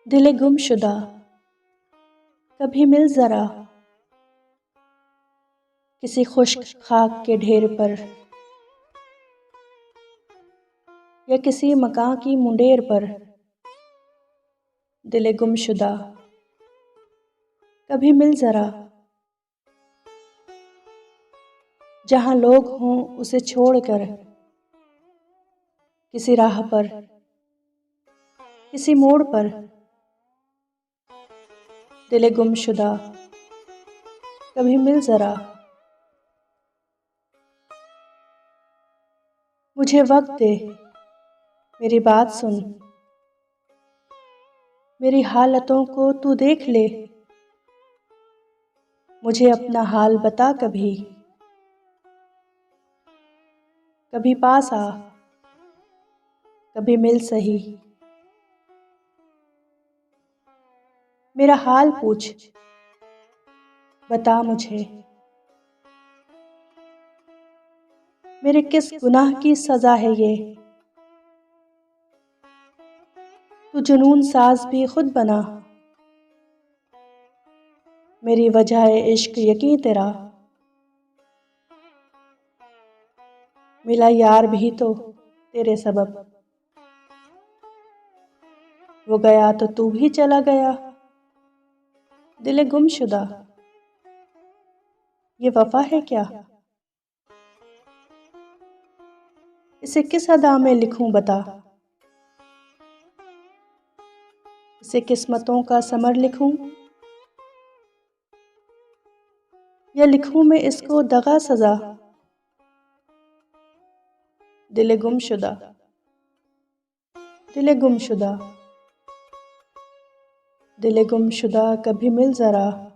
दिले गुमशुदा कभी मिल ज़रा किसी खुश्क खाक के ढेर पर या किसी मकां की मुंडेर पर। दिले गुमशुदा कभी मिल ज़रा जहाँ लोग हों उसे छोड़कर किसी राह पर किसी मोड़ पर। दिले गुमशुदा कभी मिल ज़रा मुझे वक्त दे, मेरी बात सुन, मेरी हालतों को तू देख ले। मुझे अपना हाल बता कभी पास आ, कभी मिल सही। मेरा हाल पूछ, बता मुझे मेरे किस गुनाह की सज़ा है ये। तू जुनून साज भी खुद बना, मेरी वजह इश्क यकीन तेरा। मिला यार भी तो तेरे सबब, वो गया तो तू भी चला गया। दिले गुमशुदा ये वफा है क्या, इसे किस अदा में लिखूं बता। इसे किस्मतों का समर लिखूं या लिखूं मैं इसको दगा सजा। दिले गुमशुदा दिले गुमशुदा दिले गुमशुदा कभी मिल ज़रा।